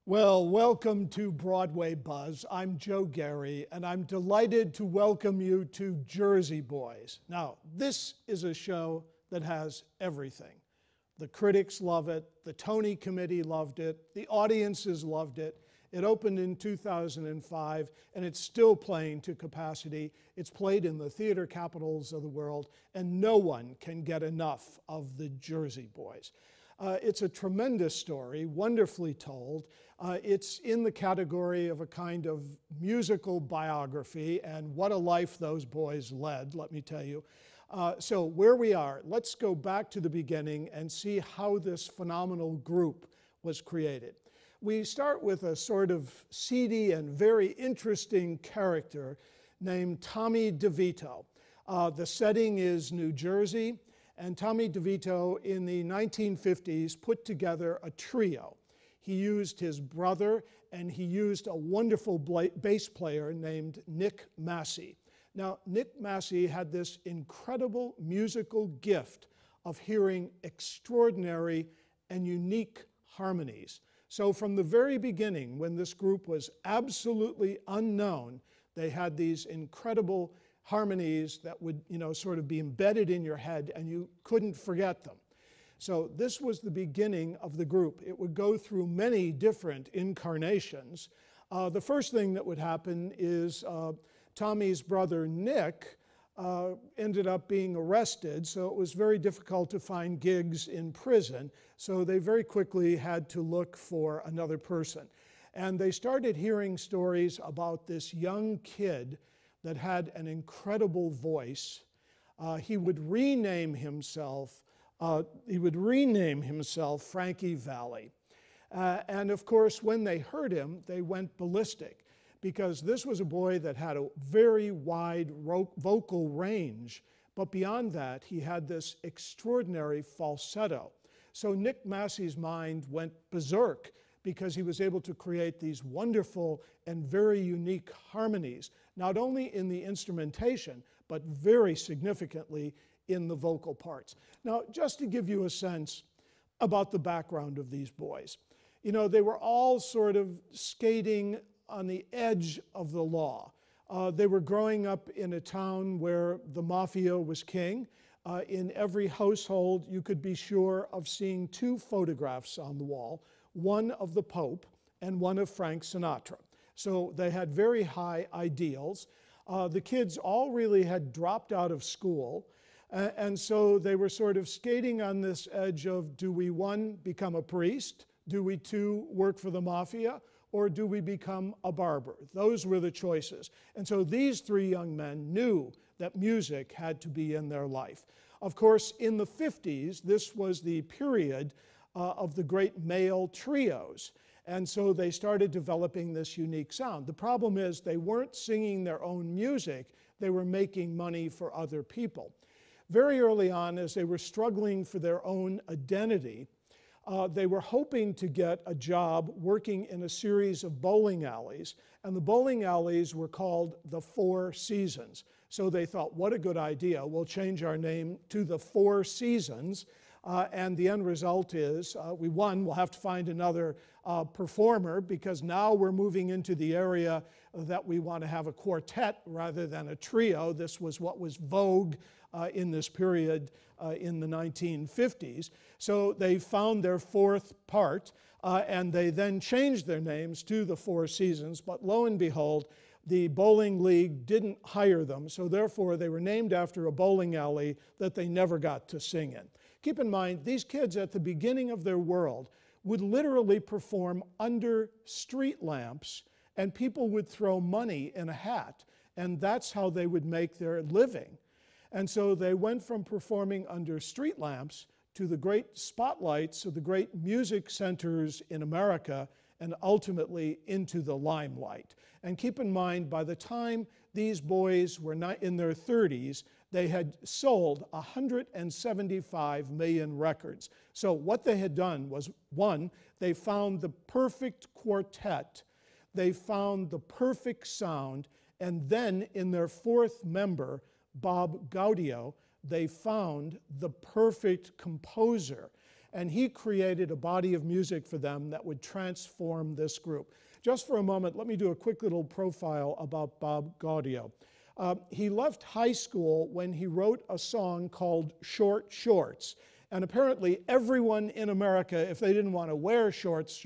Well, welcome to Broadway Buzz. I'm Joe Gary, and I'm delighted to welcome you to Jersey Boys. Now, this is a show that has everything. The critics love it, the Tony Committee loved it, the audiences loved it. It opened in 2005, and it's still playing to capacity. It's played in the theater capitals of the world, and no one can get enough of the Jersey Boys. It's a tremendous story, wonderfully told. It's in the category of a kind of musical biography, and what a life those boys led, let me tell you. So where we are, let's go back to the beginning and see how this phenomenal group was created. We start with a sort of seedy and very interesting character named Tommy DeVito. The setting is New Jersey. And Tommy DeVito, in the 1950s, put together a trio. He used his brother, and he used a wonderful bass player named Nick Massey. Now, Nick Massey had this incredible musical gift of hearing extraordinary and unique harmonies. So from the very beginning, when this group was absolutely unknown, they had these incredible harmonies that would, sort of be embedded in your head, and you couldn't forget them. So this was the beginning of the group. It would go through many different incarnations. The first thing that would happen is Tommy's brother Nick ended up being arrested, so it was very difficult to find gigs in prison. So they very quickly had to look for another person. And they started hearing stories about this young kid that had an incredible voice. He would rename himself Frankie Valli. And of course, when they heard him, they went ballistic, because this was a boy that had a very wide vocal range, but beyond that, he had this extraordinary falsetto. So Nick Massey's mind went berserk, because he was able to create these wonderful and very unique harmonies, not only in the instrumentation, but very significantly in the vocal parts. Now, just to give you a sense about the background of these boys, they were all sort of skating on the edge of the law. They were growing up in a town where the mafia was king. In every household, you could be sure of seeing two photographs on the wall, one of the Pope and one of Frank Sinatra. So they had very high ideals. The kids all really had dropped out of school, and so they were sort of skating on this edge of, do we, one, become a priest? Do we, two, work for the mafia? Or do we become a barber? Those were the choices. And so these three young men knew that music had to be in their life. Of course, in the 50s, this was the period of the great male trios. And so they started developing this unique sound. The problem is they weren't singing their own music, they were making money for other people. Very early on, as they were struggling for their own identity, they were hoping to get a job working in a series of bowling alleys, and the bowling alleys were called the Four Seasons. So they thought, what a good idea, we'll change our name to the Four Seasons. And the end result is, we'll have to find another performer, because now we're moving into the area that we want to have a quartet rather than a trio. This was what was vogue in this period in the 1950s. So they found their fourth part, and they then changed their names to the Four Seasons. But lo and behold, the bowling league didn't hire them, so therefore they were named after a bowling alley that they never got to sing in. Keep in mind, these kids at the beginning of their world would literally perform under street lamps, and people would throw money in a hat, and that's how they would make their living. And so they went from performing under street lamps to the great spotlights of the great music centers in America, and ultimately into the limelight. And keep in mind, by the time these boys were in their 30s, they had sold 175 million records. So what they had done was, one, they found the perfect quartet, they found the perfect sound, and then in their fourth member, Bob Gaudio, they found the perfect composer. and he created a body of music for them that would transform this group. Just for a moment, let me do a quick little profile about Bob Gaudio. He left high school when he wrote a song called Short Shorts. And apparently everyone in America, if they didn't want to wear shorts,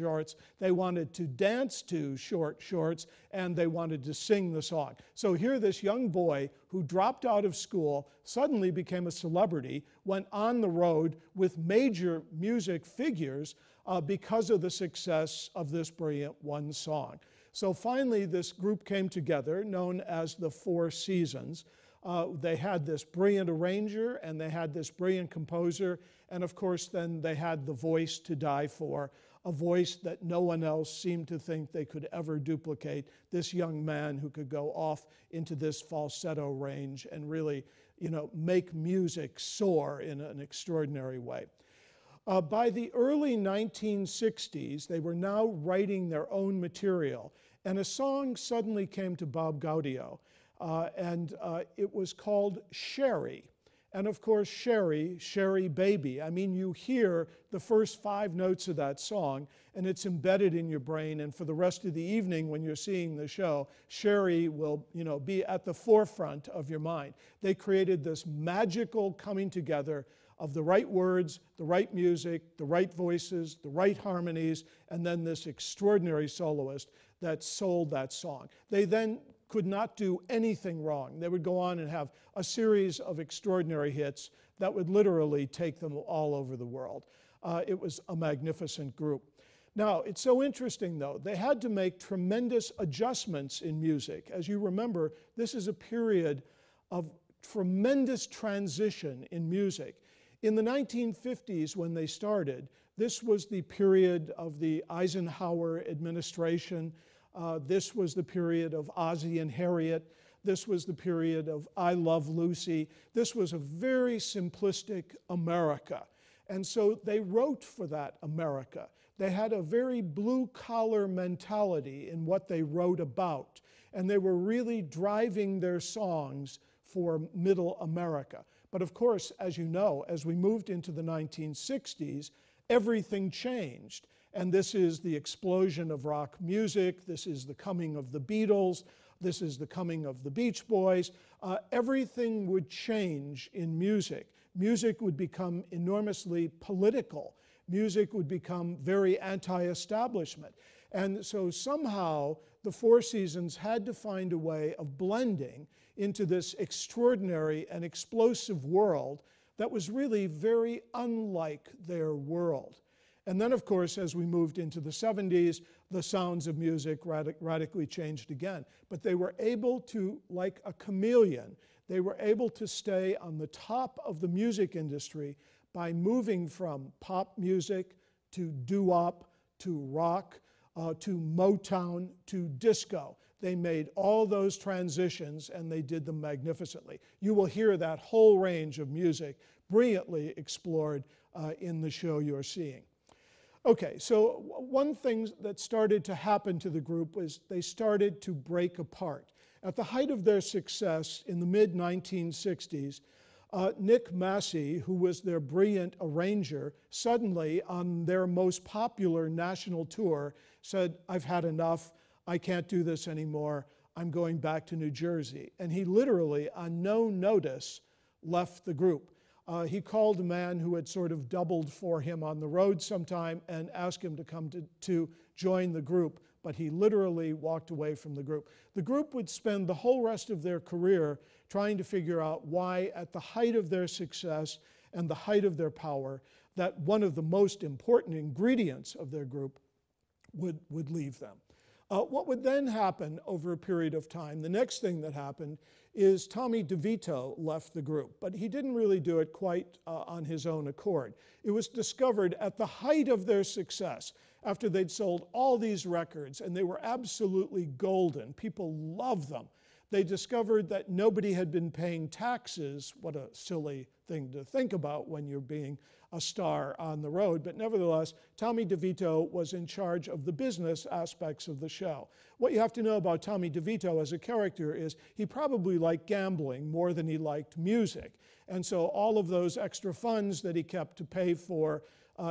they wanted to dance to Short Shorts, and they wanted to sing the song. So here this young boy who dropped out of school suddenly became a celebrity, went on the road with major music figures because of the success of this brilliant one song. So finally this group came together, known as the Four Seasons. They had this brilliant arranger, and they had this brilliant composer, and of course then they had the voice to die for, a voice that no one else seemed to think they could ever duplicate, this young man who could go off into this falsetto range and really, make music soar in an extraordinary way. By the early 1960s, they were now writing their own material, and a song suddenly came to Bob Gaudio. It was called Sherry. And of course, Sherry, Sherry Baby. I mean, you hear the first 5 notes of that song, and it's embedded in your brain. And for the rest of the evening, when you're seeing the show, Sherry will, be at the forefront of your mind. They created this magical coming together of the right words, the right music, the right voices, the right harmonies, and then this extraordinary soloist that sold that song. They then could not do anything wrong. They would go on and have a series of extraordinary hits that would literally take them all over the world. It was a magnificent group. Now, it's so interesting though, they had to make tremendous adjustments in music. As you remember, this is a period of tremendous transition in music. In the 1950s, when they started, this was the period of the Eisenhower administration. This was the period of Ozzie and Harriet. This was the period of I Love Lucy. This was a very simplistic America. And so they wrote for that America. They had a very blue-collar mentality in what they wrote about. And they were really driving their songs for middle America. But of course, as you know, as we moved into the 1960s, everything changed. And this is the explosion of rock music. This is the coming of the Beatles. This is the coming of the Beach Boys. Everything would change in music. Music would become enormously political. Music would become very anti-establishment. And so somehow the Four Seasons had to find a way of blending into this extraordinary and explosive world that was really very unlike their world. And then, of course, as we moved into the 70s, the sounds of music radically changed again. But they were able to, like a chameleon, they were able to stay on the top of the music industry by moving from pop music to doo-wop to rock to Motown to disco. They made all those transitions, and they did them magnificently. You will hear that whole range of music brilliantly explored in the show you're seeing. Okay, so one thing that started to happen to the group was they started to break apart. At the height of their success in the mid-1960s, Nick Massey, who was their brilliant arranger, suddenly on their most popular national tour said, "I've had enough, I can't do this anymore, I'm going back to New Jersey." And he literally, on no notice, left the group. He called a man who had sort of doubled for him on the road sometime and asked him to come to join the group, but he literally walked away from the group. The group would spend the whole rest of their career trying to figure out why, at the height of their success and the height of their power, that one of the most important ingredients of their group would leave them. What would then happen over a period of time, the next thing that happened, is Tommy DeVito left the group, but he didn't really do it quite on his own accord. It was discovered at the height of their success, after they'd sold all these records, and they were absolutely golden. People loved them. They discovered that nobody had been paying taxes. What a silly thing to think about when you're being a star on the road. But nevertheless, Tommy DeVito was in charge of the business aspects of the show. What you have to know about Tommy DeVito as a character is he probably liked gambling more than he liked music. And so all of those extra funds that he kept to pay for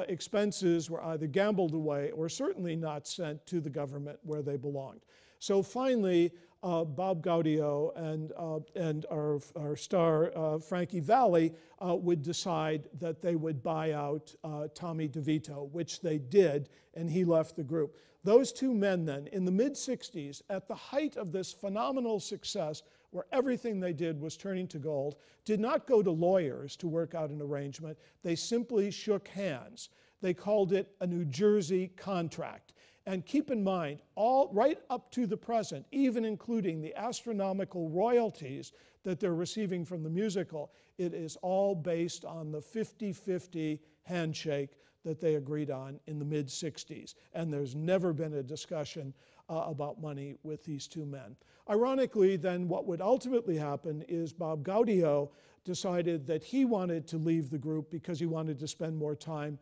expenses were either gambled away or certainly not sent to the government where they belonged. So finally, Bob Gaudio and our star Frankie Valli would decide that they would buy out Tommy DeVito, which they did, and he left the group. Those two men then, in the mid-60s, at the height of this phenomenal success, where everything they did was turning to gold, did not go to lawyers to work out an arrangement. They simply shook hands. They called it a New Jersey contract. And keep in mind, all right up to the present, even including the astronomical royalties that they're receiving from the musical, it is all based on the 50-50 handshake that they agreed on in the mid-60s. And there's never been a discussion about money with these two men. Ironically, then, what would ultimately happen is Bob Gaudio decided that he wanted to leave the group because he wanted to spend more time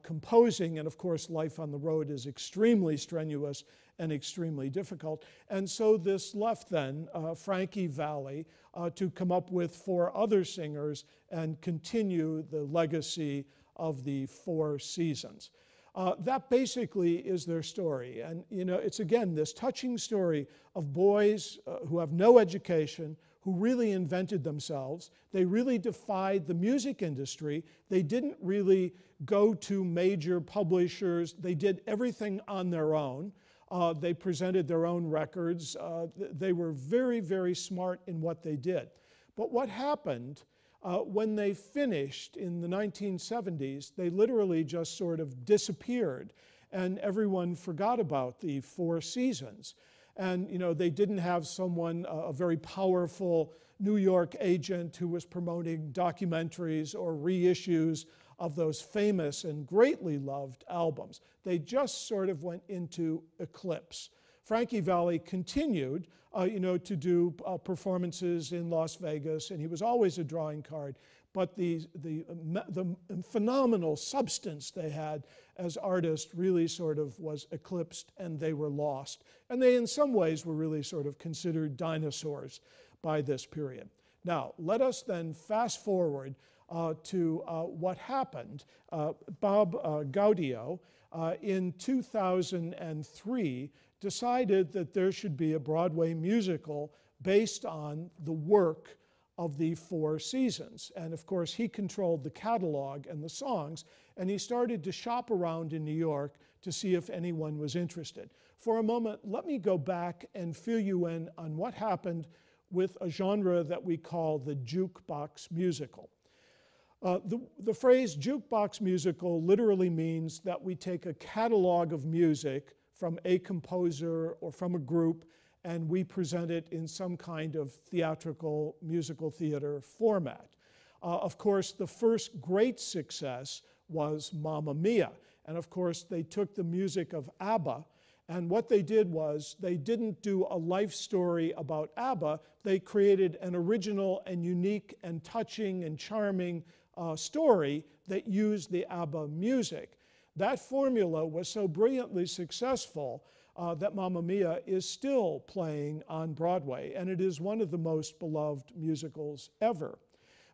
composing, and of course life on the road is extremely strenuous and extremely difficult. And so this left then Frankie Valli to come up with 4 other singers and continue the legacy of the 4 seasons. That basically is their story. And you know, it's again this touching story of boys who have no education, who really invented themselves. They really defied the music industry. They didn't really go to major publishers. They did everything on their own. They presented their own records. They were very, very smart in what they did. But what happened when they finished in the 1970s, they literally just sort of disappeared, and everyone forgot about the 4 seasons. And you know, they didn't have someone, a very powerful New York agent who was promoting documentaries or reissues of those famous and greatly loved albums. They just sort of went into eclipse. Frankie Valli continued, to do performances in Las Vegas, and he was always a drawing card. But the phenomenal substance they had as artists really sort of was eclipsed, and they were lost. And they, in some ways, were really sort of considered dinosaurs by this period. Now, let us then fast forward to what happened. Bob Gaudio, in 2003, decided that there should be a Broadway musical based on the work of the 4 seasons. And of course, he controlled the catalog and the songs, and he started to shop around in New York to see if anyone was interested. For a moment, let me go back and fill you in on what happened with a genre that we call the jukebox musical. The phrase jukebox musical literally means that we take a catalog of music from a composer or from a group, and we present it in some kind of theatrical musical theater format. Of course, the first great success was Mamma Mia. And of course, they took the music of ABBA, and what they did was they didn't do a life story about ABBA. They created an original and unique and touching and charming story that used the ABBA music. That formula was so brilliantly successful that Mamma Mia is still playing on Broadway, and it is one of the most beloved musicals ever.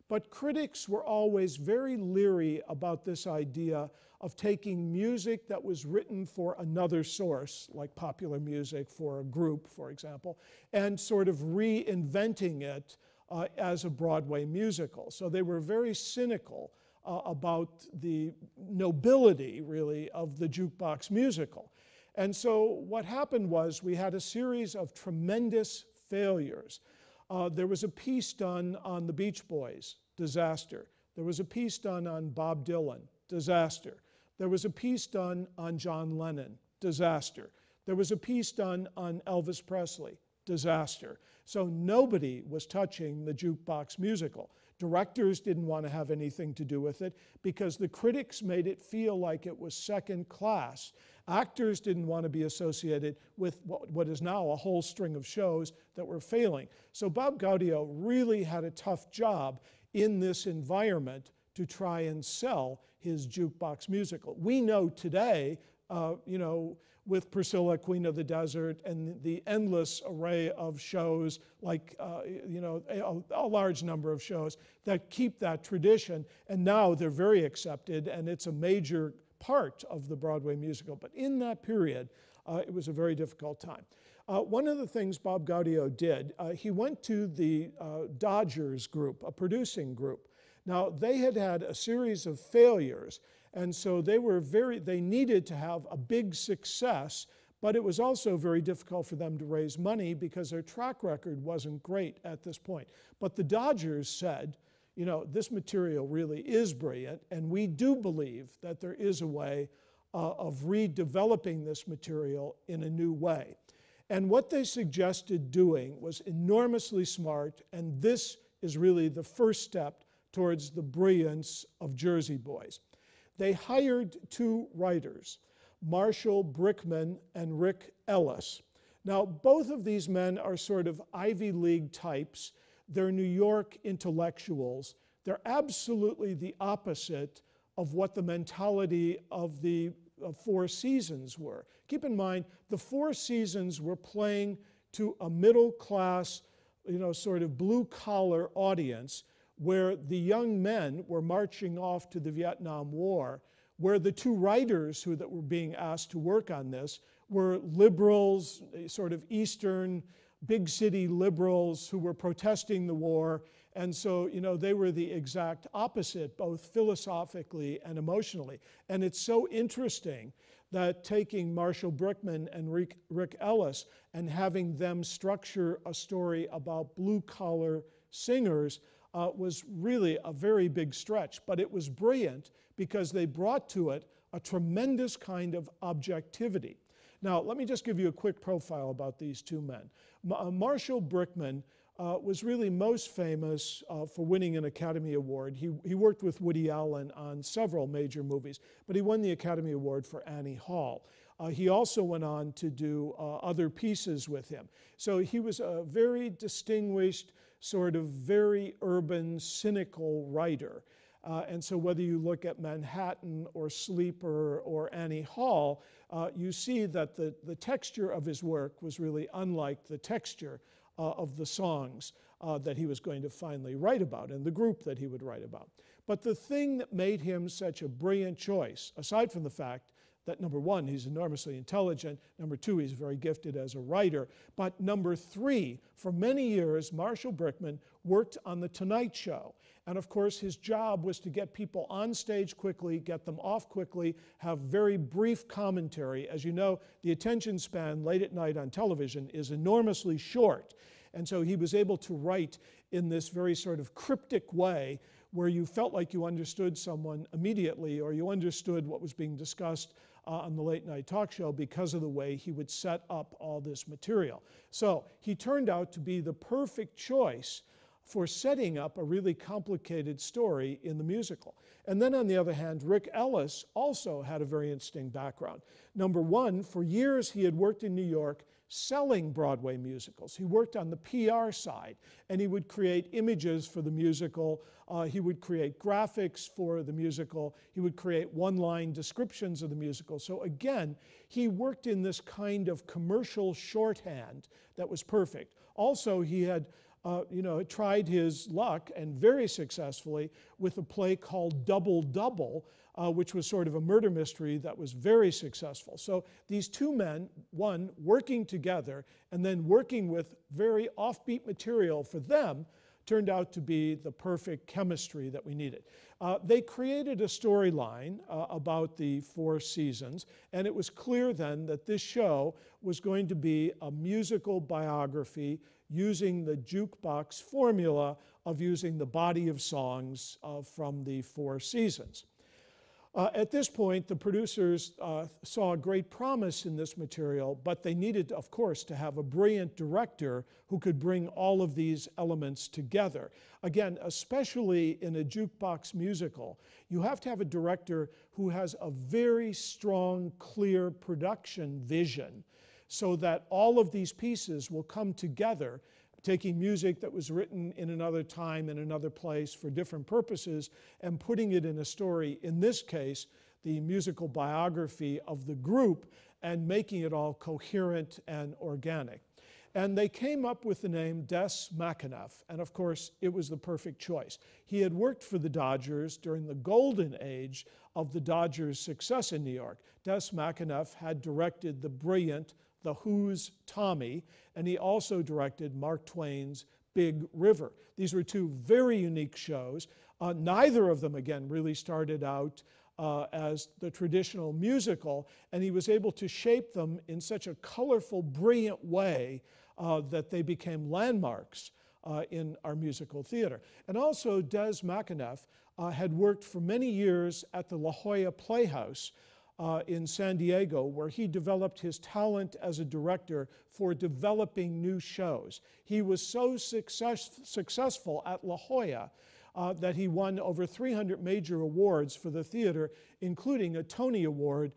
But critics were always very leery about this idea of taking music that was written for another source, like popular music for a group, for example, and sort of reinventing it as a Broadway musical. So they were very cynical about the nobility, really, of the jukebox musical. And so what happened was we had a series of tremendous failures. There was a piece done on the Beach Boys, disaster. There was a piece done on Bob Dylan, disaster. There was a piece done on John Lennon, disaster. There was a piece done on Elvis Presley, disaster. So nobody was touching the jukebox musical. Directors didn't want to have anything to do with it because the critics made it feel like it was second class. Actors didn't want to be associated with what is now a whole string of shows that were failing. So Bob Gaudio really had a tough job in this environment to try and sell his jukebox musical. We know today, with Priscilla, Queen of the Desert, and the endless array of shows, like a large number of shows that keep that tradition. And now they're very accepted, and it's a major part of the Broadway musical. But in that period, it was a very difficult time. One of the things Bob Gaudio did, he went to the Dodgers group, a producing group. Now, they had had a series of failures, and so they needed to have a big success, but it was also very difficult for them to raise money because their track record wasn't great at this point. But the Dodgers said, you know, this material really is brilliant, and we do believe that there is a way of redeveloping this material in a new way. And what they suggested doing was enormously smart, and this is really the first step towards the brilliance of Jersey Boys. They hired two writers, Marshall Brickman and Rick Ellis. Now, both of these men are sort of Ivy League types. They're New York intellectuals. They're absolutely the opposite of what the mentality of the Four Seasons were. Keep in mind, the Four Seasons were playing to a middle class, sort of blue-collar audience, where the young men were marching off to the Vietnam War, where the two writers that were being asked to work on this were liberals, sort of Eastern, big city liberals who were protesting the war. And so, they were the exact opposite, both philosophically and emotionally. And it's so interesting that taking Marshall Brickman and Rick Ellis and having them structure a story about blue-collar singers was really a very big stretch. But it was brilliant because they brought to it a tremendous kind of objectivity. Now, let me just give you a quick profile about these two men. Marshall Brickman was really most famous for winning an Academy Award. He worked with Woody Allen on several major movies, but he won the Academy Award for Annie Hall. He also went on to do other pieces with him. So he was a very distinguished, sort of very urban, cynical writer. And so whether you look at Manhattan or Sleeper or Annie Hall, you see that the texture of his work was really unlike the texture of the songs that he was going to finally write about and the group that he would write about. But the thing that made him such a brilliant choice, aside from the fact that number one, he's enormously intelligent, number two, he's very gifted as a writer, but number three, for many years, Marshall Brickman worked on The Tonight Show. And of course, his job was to get people on stage quickly, get them off quickly, have very brief commentary. As you know, the attention span late at night on television is enormously short. And so he was able to write in this very sort of cryptic way where you felt like you understood someone immediately or you understood what was being discussed on the late night talk show because of the way he would set up all this material. So he turned out to be the perfect choice for setting up a really complicated story in the musical. And then on the other hand, Rick Ellis also had a very interesting background. Number one, for years he had worked in New York selling Broadway musicals. He worked on the PR side, and he would create images for the musical. He would create graphics for the musical. He would create one-line descriptions of the musical. So again, he worked in this kind of commercial shorthand that was perfect. Also, he had tried his luck, and very successfully, with a play called Double Double, which was sort of a murder mystery that was very successful. So these two men, one, working together, and then working with very offbeat material for them, turned out to be the perfect chemistry that we needed. They created a storyline about the Four Seasons, and it was clear then that this show was going to be a musical biography using the jukebox formula of using the body of songs from the Four Seasons. At this point, the producers saw great promise in this material, but they needed, of course, to have a brilliant director who could bring all of these elements together. Again, especially in a jukebox musical, you have to have a director who has a very strong, clear production vision so that all of these pieces will come together, taking music that was written in another time, in another place, for different purposes, and putting it in a story, in this case, the musical biography of the group, and making it all coherent and organic. And they came up with the name Des McAnuff, and of course it was the perfect choice. He had worked for the Dodgers during the golden age of the Dodgers' success in New York. Des McAnuff had directed the brilliant The Who's Tommy, and he also directed Mark Twain's Big River. These were two very unique shows. Neither of them, again, really started out as the traditional musical, and he was able to shape them in such a colorful, brilliant way that they became landmarks in our musical theater. And also, Des McAnuff had worked for many years at the La Jolla Playhouse in San Diego, where he developed his talent as a director for developing new shows. He was so successful at La Jolla that he won over 300 major awards for the theater, including a Tony Award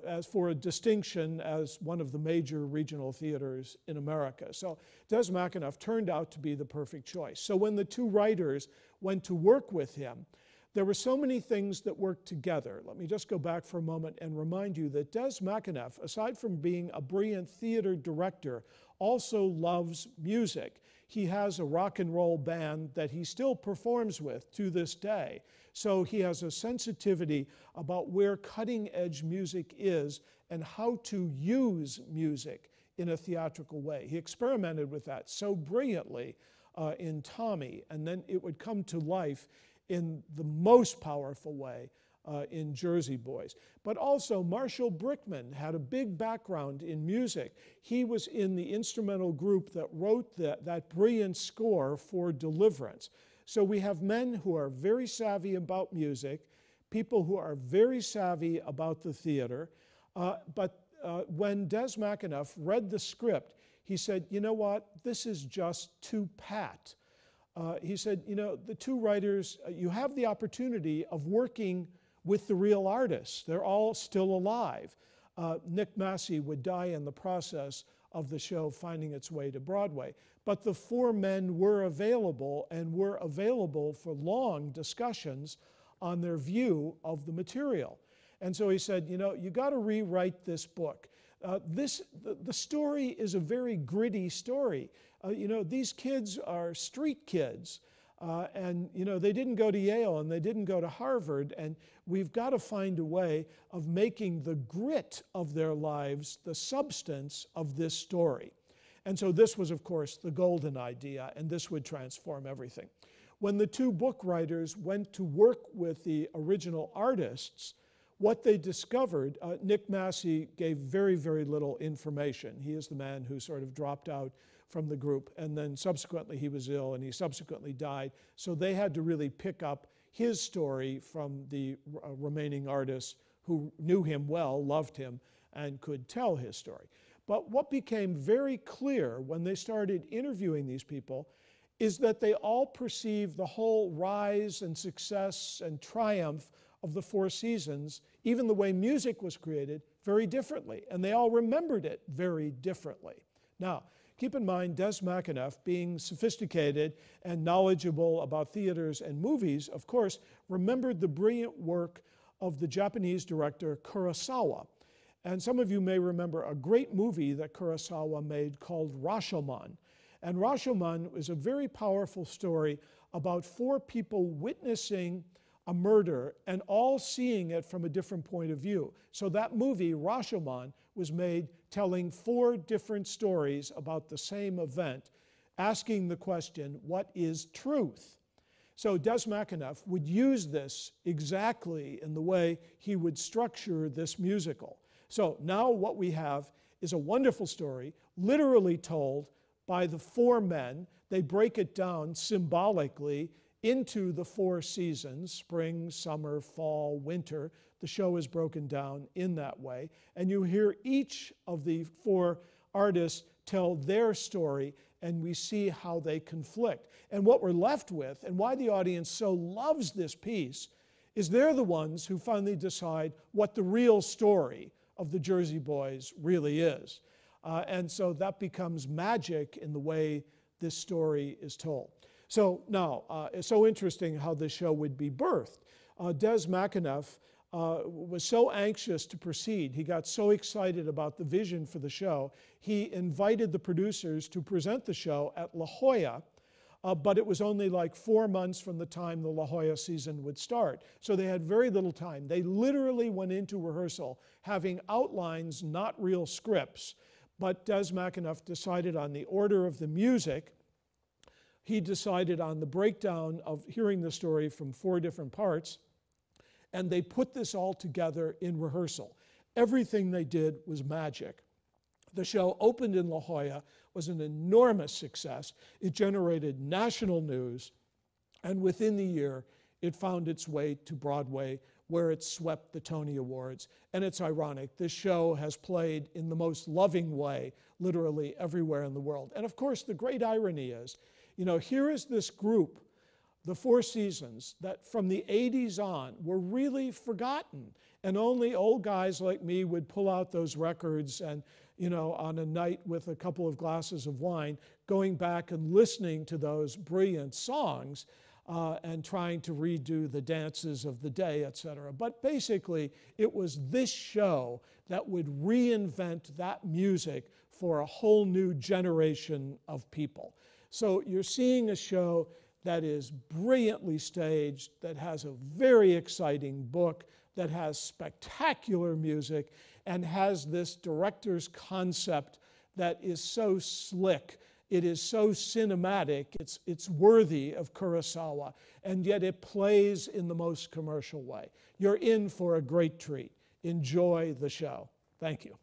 as for a distinction as one of the major regional theaters in America. So Des McAnuff turned out to be the perfect choice. So when the two writers went to work with him, there were so many things that worked together. Let me just go back for a moment and remind you that Des McAnuff, aside from being a brilliant theater director, also loves music. He has a rock and roll band that he still performs with to this day. So he has a sensitivity about where cutting edge music is and how to use music in a theatrical way. He experimented with that so brilliantly in Tommy, and then it would come to life in the most powerful way in Jersey Boys. But also Marshall Brickman had a big background in music. He was in the instrumental group that wrote that brilliant score for Deliverance. So we have men who are very savvy about music, people who are very savvy about the theater, but when Des McAnuff read the script, he said, you know what, this is just too pat. He said, you know, the two writers, you have the opportunity of working with the real artists. They're all still alive. Nick Massey would die in the process of the show finding its way to Broadway. But the four men were available, and were available for long discussions on their view of the material. And so he said, you know, you got to rewrite this book. The story is a very gritty story. You know, these kids are street kids. And, you know, they didn't go to Yale and they didn't go to Harvard, and we've got to find a way of making the grit of their lives the substance of this story. And so this was, of course, the golden idea, and this would transform everything. When the two book writers went to work with the original artists, what they discovered, Nick Massey gave very, very little information. He is the man who sort of dropped out from the group, and then subsequently he was ill and he subsequently died. So they had to really pick up his story from the remaining artists who knew him well, loved him, and could tell his story. But what became very clear when they started interviewing these people is that they all perceived the whole rise and success and triumph of the Four Seasons, even the way music was created, very differently. And they all remembered it very differently. Now, keep in mind, Des McAnuff, being sophisticated and knowledgeable about theaters and movies, of course, remembered the brilliant work of the Japanese director Kurosawa. And some of you may remember a great movie that Kurosawa made called Rashomon. And Rashomon is a very powerful story about four people witnessing a murder and all seeing it from a different point of view. So that movie, Rashomon, was made telling four different stories about the same event, asking the question, what is truth? So Des McAnuff would use this exactly in the way he would structure this musical. So now what we have is a wonderful story, literally told by the four men. They break it down symbolically into the four seasons, spring, summer, fall, winter. The show is broken down in that way. And you hear each of the four artists tell their story, and we see how they conflict. And what we're left with, and why the audience so loves this piece, is they're the ones who finally decide what the real story of the Jersey Boys really is. And so that becomes magic in the way this story is told. So now, it's so interesting how this show would be birthed. Des McAnuff was so anxious to proceed, he got so excited about the vision for the show, he invited the producers to present the show at La Jolla, but it was only like 4 months from the time the La Jolla season would start. So they had very little time. They literally went into rehearsal having outlines, not real scripts, but Des McAnuff decided on the order of the music. He decided on the breakdown of hearing the story from 4 different parts, and they put this all together in rehearsal. Everything they did was magic. The show opened in La Jolla, was an enormous success. It generated national news, and within the year, it found its way to Broadway, where it swept the Tony Awards. And it's ironic, this show has played in the most loving way, literally everywhere in the world. And of course, the great irony is, here is this group, the Four Seasons, that from the 80s on were really forgotten. And only old guys like me would pull out those records and, on a night with a couple of glasses of wine, going back and listening to those brilliant songs and trying to redo the dances of the day, etc. But basically, it was this show that would reinvent that music for a whole new generation of people. So you're seeing a show that is brilliantly staged, that has a very exciting book, that has spectacular music, and has this director's concept that is so slick. It is so cinematic, it's worthy of Kurosawa, and yet it plays in the most commercial way. You're in for a great treat. Enjoy the show. Thank you.